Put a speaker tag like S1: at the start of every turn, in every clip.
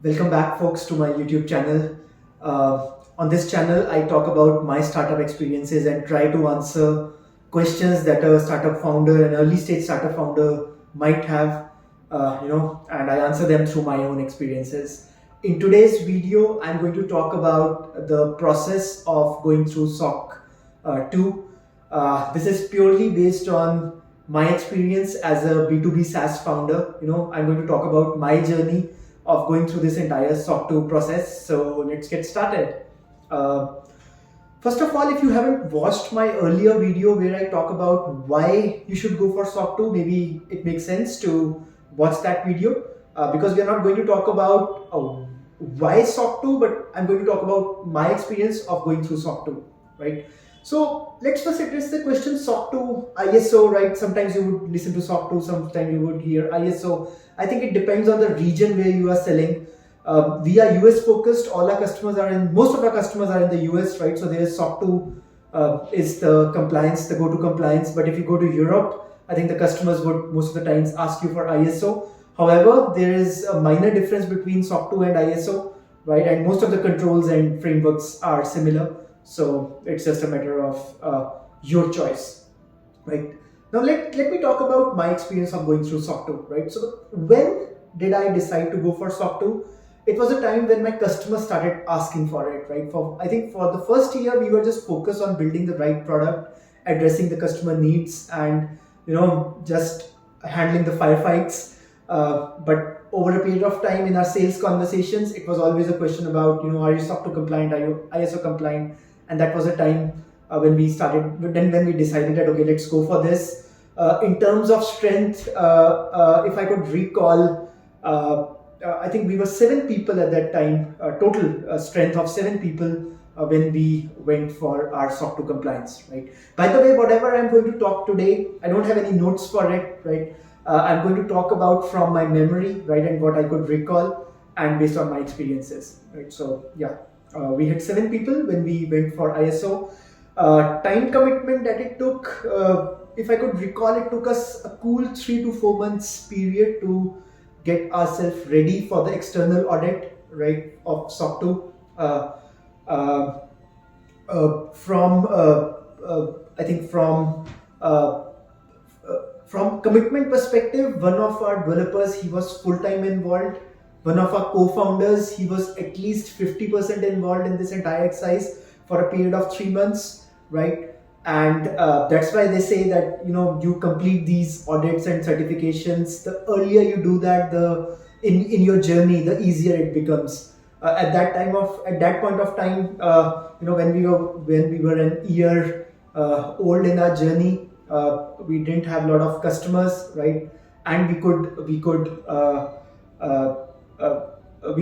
S1: Welcome back, folks, to my YouTube channel. On this channel, I talk about my startup experiences and try to answer questions that a startup founder, an early stage startup founder might have, and I answer them through my own experiences. In today's video, I'm going to talk about the process of going through SOC 2. This is purely based on my experience as a B2B SaaS founder. I'm going to talk about my journey of going through this entire SOC 2 process. So let's get started. First of all, if you haven't watched my earlier video where I talk about why you should go for SOC 2, maybe it makes sense to watch that video because we are not going to talk about why SOC 2, but I'm going to talk about my experience of going through SOC 2, right? So let's first address the question SOC 2, ISO, right? Sometimes you would listen to SOC 2, sometimes you would hear ISO. I think it depends on the region where you are selling. We are US focused. Most of our customers are in the US, right? So there is SOC 2 is the compliance, the go-to compliance. But if you go to Europe, I think the customers would most of the times ask you for ISO. However, there is a minor difference between SOC 2 and ISO, right? And most of the controls and frameworks are similar. So it's just a matter of your choice, right? Now let me talk about my experience of going through SOC 2, right? So when did I decide to go for SOC 2? It was a time when my customers started asking for it, right? I think for the first year, we were just focused on building the right product, addressing the customer needs, and just handling the firefights. But over a period of time in our sales conversations, it was always a question about, are you SOC 2 compliant? Are you ISO compliant? And that was a time when we decided that, okay, let's go for this. In terms of strength, if I could recall, I think we were 7 people at that time, total strength of 7 people when we went for our SOC 2 compliance, right? By the way, whatever I'm going to talk today, I don't have any notes for it, right? I'm going to talk about from my memory, right, and what I could recall and based on my experiences, right? So yeah, we had 7 people when we went for ISO. Time commitment that it took, if I could recall, it took us a cool 3 to 4 months period to get ourselves ready for the external audit, right, of SOC 2. I think from commitment perspective, one of our developers, he was full-time involved. One of our co-founders, he was at least 50% involved in this entire exercise for a period of 3 months, right? And that's why they say that you complete these audits and certifications. The earlier you do that, in your journey, the easier it becomes. At that point of time, when we were an year old in our journey, we didn't have a lot of customers, right? And we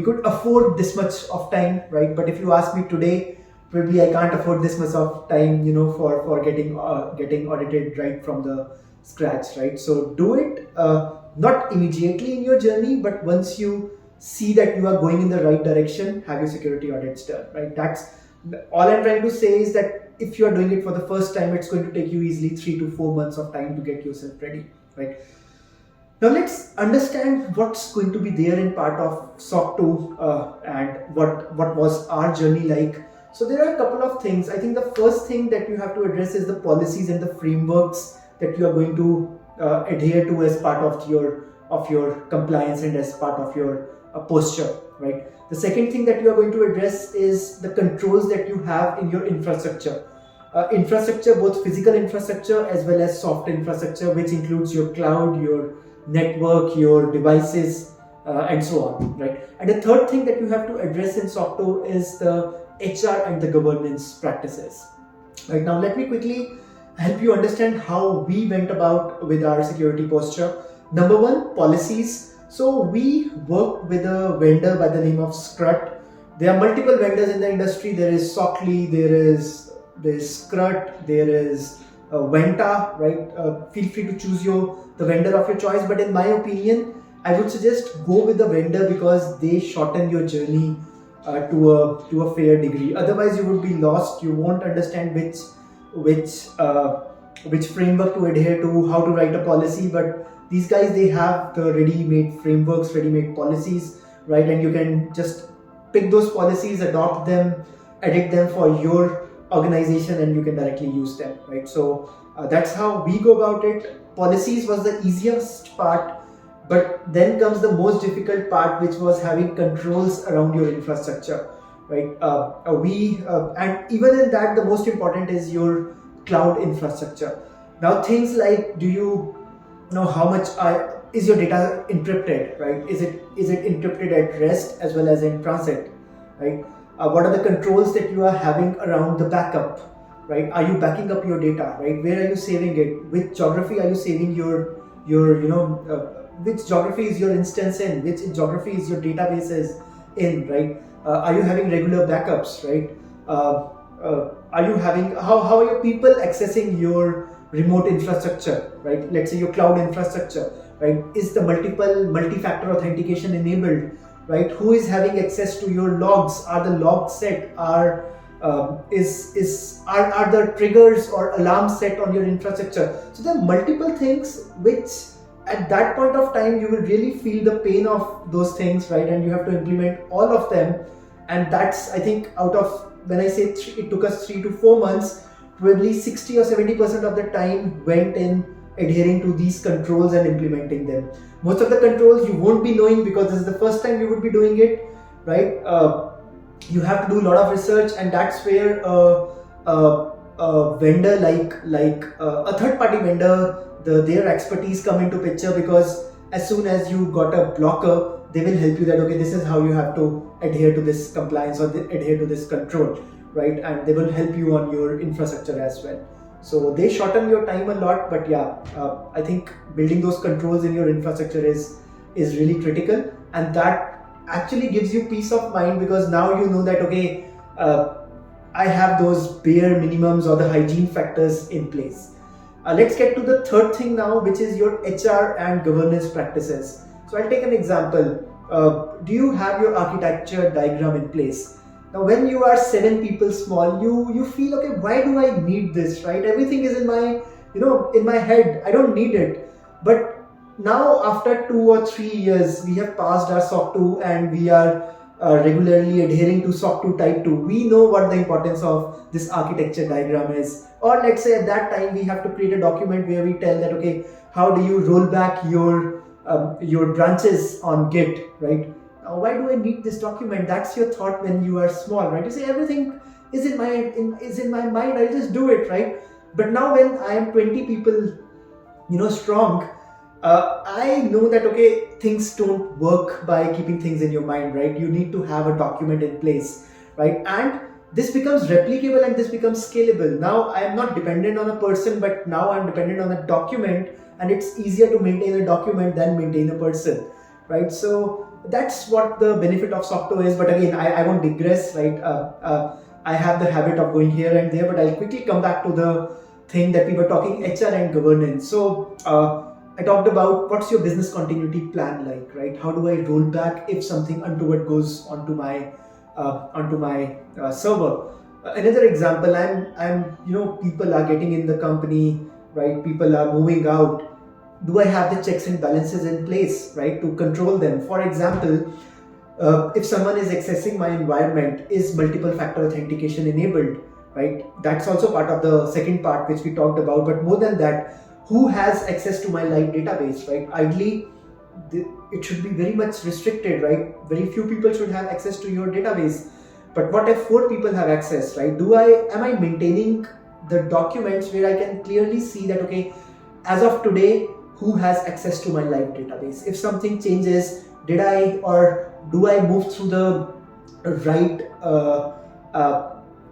S1: could afford this much of time, right? But if you ask me today, probably I can't afford this much of time, for getting audited right from the scratch, right? So do it not immediately in your journey, but once you see that you are going in the right direction, have your security audits done, right? That's all I'm trying to say, is that if you are doing it for the first time, it's going to take you easily 3 to 4 months of time to get yourself ready, right? Now let's understand what's going to be there in part of SOC 2 and what was our journey like. So there are a couple of things. I think the first thing that you have to address is the policies and the frameworks that you are going to adhere to as part of your compliance and as part of your posture, right? The second thing that you are going to address is the controls that you have in your infrastructure. Infrastructure, both physical infrastructure as well as soft infrastructure, which includes your cloud, your network, your devices, and so on, right? And the third thing that you have to address in SOC 2 is the HR and the governance practices. Right, now let me quickly help you understand how we went about with our security posture. Number one, policies. So we work with a vendor by the name of Scrut. There are multiple vendors in the industry. There is SOCLY, there's Scrut, there is Venta, right? Feel free to choose the vendor of your choice. But in my opinion, I would suggest go with the vendor because they shorten your journey to a fair degree. Otherwise, you would be lost. You won't understand which framework to adhere to, how to write a policy. But these guys, they have the ready-made frameworks, ready-made policies, right? And you can just pick those policies, adopt them, edit them for your organization, and you can directly use them, right? So that's how we go about it. Policies was the easiest part, but then comes the most difficult part, which was having controls around your infrastructure, right? And even in that, the most important is your cloud infrastructure. Now, things like, do you know how much is your data encrypted, right? Is it encrypted at rest as well as in transit, right? What are the controls that you are having around the backup, right? Are you backing up your data, right? Where are you saving it? Which geography are you saving which geography is your instance in? Which geography is your databases in, right? Are you having regular backups, right? Are you having, how are your people accessing your remote infrastructure, right? Let's say your cloud infrastructure, right? Is the multi-factor authentication enabled, right? Who is having access to your logs? Are the logs set? Are the triggers or alarms set on your infrastructure? So there are multiple things which at that point of time you will really feel the pain of those things, right? And you have to implement all of them. And that's, I think, out of, when I say it took us 3 to 4 months, probably 60 or 70% of the time went in adhering to these controls and implementing them. Most of the controls you won't be knowing because this is the first time you would be doing it, right? You have to do a lot of research, and that's where a vendor like a third-party vendor, their expertise come into picture, because as soon as you got a blocker, they will help you that, okay, this is how you have to adhere to this compliance or adhere to this control, right? And they will help you on your infrastructure as well. So they shorten your time a lot, but yeah, I think building those controls in your infrastructure is really critical, and that actually gives you peace of mind, because now you know that, okay, I have those bare minimums or the hygiene factors in place. Let's get to the third thing now, which is your HR and governance practices. So I'll take an example. Do you have your architecture diagram in place? Now, when you are 7 people small, you feel, okay, why do I need this, right? Everything is in my head. I don't need it. But now, after 2 or 3 years, we have passed our SOC 2 and we are regularly adhering to SOC 2 Type 2. We know what the importance of this architecture diagram is. Or let's say at that time, we have to create a document where we tell that, okay, how do you roll back your branches on Git, right? Now, why do I need this document? That's your thought when you are small, right? You say everything is in my mind. I'll just do it, right? But now when I am 20 people, strong, I know that, okay, things don't work by keeping things in your mind, right? You need to have a document in place, right? And this becomes replicable and this becomes scalable. Now I am not dependent on a person, but now I'm dependent on a document, and it's easier to maintain a document than maintain a person, right? So that's what the benefit of SOC 2 is. But again, I won't digress, right? I have the habit of going here and there, but I'll quickly come back to the thing that we were talking, HR and governance. So I talked about what's your business continuity plan like, right? How do I roll back if something untoward goes onto my server? Another example, I'm people are getting in the company, right? People are moving out. Do I have the checks and balances in place, right, to control them? For example, if someone is accessing my environment, is multiple factor authentication enabled, right? That's also part of the second part which we talked about. But more than that, who has access to my live database, right? Ideally, it should be very much restricted, right? Very few people should have access to your database. But what if 4 people have access, right? Am I maintaining the documents where I can clearly see that, okay, as of today, who has access to my live database? If something changes, do I move through the right,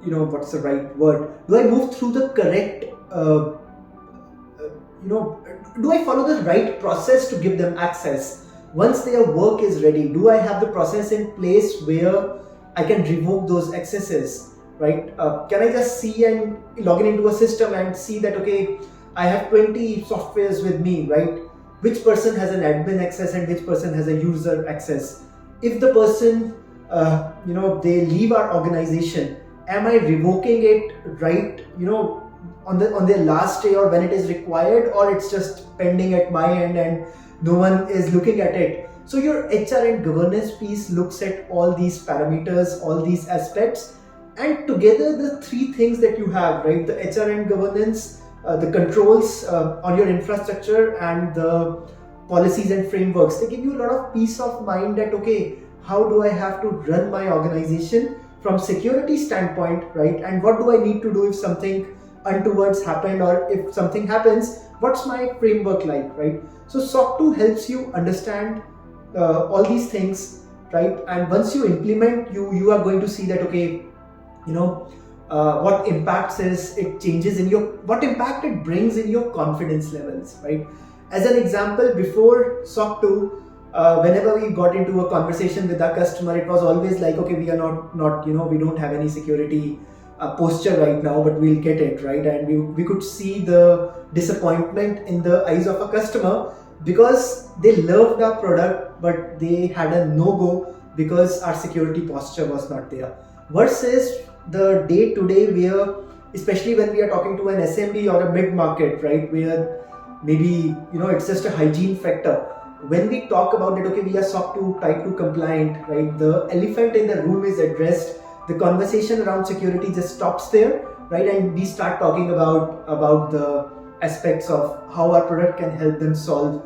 S1: what's the right word? Do I move through the correct, do I follow the right process to give them access? Once their work is ready, do I have the process in place where I can revoke those accesses, right? Can I just see and log into a system and see that, okay, I have 20 softwares with me, right? Which person has an admin access and which person has a user access? If the person, they leave our organization, am I revoking it, right? On their last day or when it is required, or it's just pending at my end and no one is looking at it? So your HR and governance piece looks at all these parameters, all these aspects, and together the three things that you have, right? The HR and governance, the controls on your infrastructure, and the policies and frameworks, they give you a lot of peace of mind that, okay, how do I have to run my organization from security standpoint, right? And what do I need to do if something untowards happened, or if something happens, what's my framework like, right? So SOC 2 helps you understand all these things, right? And once you implement, you are going to see that, okay, what impacts is it changes in what impact it brings in your confidence levels, right? As an example, before SOC 2, whenever we got into a conversation with our customer, it was always like, okay, we are not we don't have any security posture right now, but we'll get it, right? And we could see the disappointment in the eyes of a customer, because they loved our product, but they had a no-go because our security posture was not there. Versus the day-to-day where, especially when we are talking to an SMB or a mid-market, right, where maybe, it's just a hygiene factor. When we talk about it, okay, we are SOC 2 Type 2 compliant, right, the elephant in the room is addressed, the conversation around security just stops there, right, and we start talking about the aspects of how our product can help them solve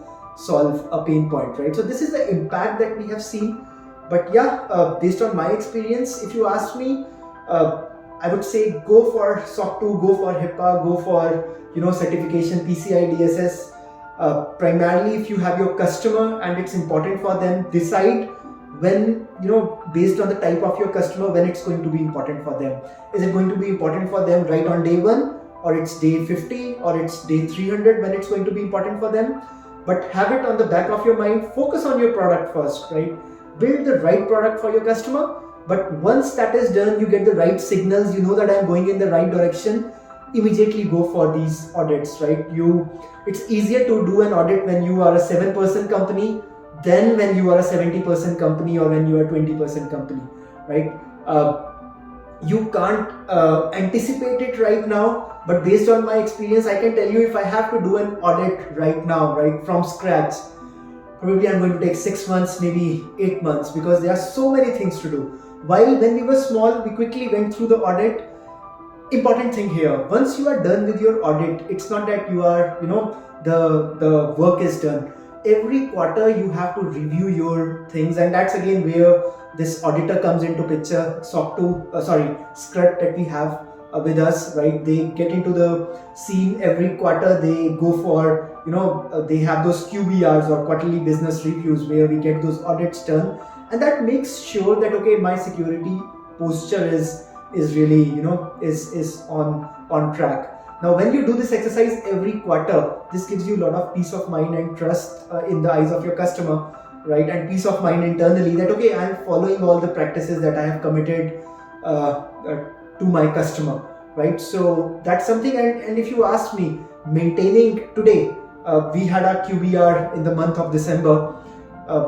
S1: a pain point, right? So this is the impact that we have seen. But yeah, based on my experience, if you ask me, I would say go for SOC 2, go for HIPAA, go for certification, PCI DSS. Primarily, if you have your customer and it's important for them, decide when, based on the type of your customer, when it's going to be important for them. Is it going to be important for them right on day 1, or it's day 50, or it's day 300 when it's going to be important for them? But have it on the back of your mind. Focus on your product first, right? Build the right product for your customer. But once that is done, you get the right signals, you know that I'm going in the right direction, immediately go for these audits, right? It's easier to do an audit when you are a 7% company than when you are a 70% company, or when you are a 20% company, right? You can't anticipate it right now, but based on my experience, I can tell you, if I have to do an audit right now, right, from scratch, probably I'm going to take 6 months, maybe 8 months, because there are so many things to do. While when we were small, we quickly went through the audit. Important thing here, once you are done with your audit, it's not that you are, the work is done. Every quarter you have to review your things, and that's again where this auditor comes into picture. SOC 2, script that we have with us, right? They get into the scene every quarter. They go for, they have those QBRs, or quarterly business reviews, where we get those audits done, and that makes sure that, okay, my security posture is really, is on track. Now, when you do this exercise every quarter, this gives you a lot of peace of mind and trust in the eyes of your customer, right? And peace of mind internally that, okay, I am following all the practices that I have committed to my customer, right? So that's something. And if you ask me, maintaining today, we had our QBR in the month of December,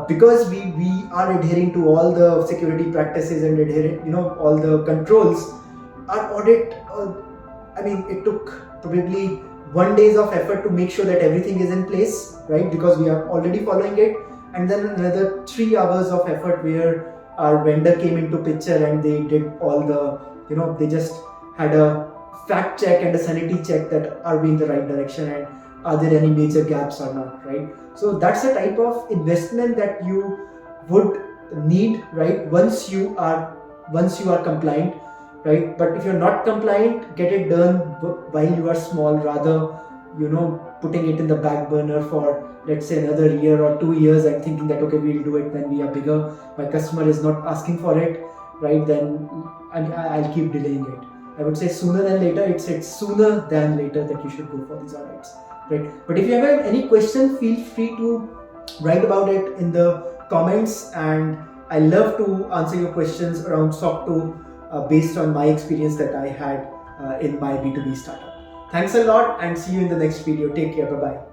S1: because we are adhering to all the security practices and adhering, all the controls. Our audit, it took probably 1 day of effort to make sure that everything is in place, right? Because we are already following it, and then another 3 hours of effort where our vendor came into picture and they did all the, they just had a fact check and a sanity check that are we in the right direction, and are there any major gaps or not, right? So that's the type of investment that you would need, right? Once you are compliant, right? But if you're not compliant, get it done while you are small, rather, putting it in the back burner for, let's say, another year or 2 years and thinking that, okay, we'll do it when we are bigger. My customer is not asking for it, right? Then I'll keep delaying it. I would say sooner than later. It's sooner than later that you should go for these audits, right? But if you have any question, feel free to write about it in the comments, and I love to answer your questions around SOC 2 based on my experience that I had in my B2B startup. Thanks a lot, and see you in the next video. Take care. Bye-bye.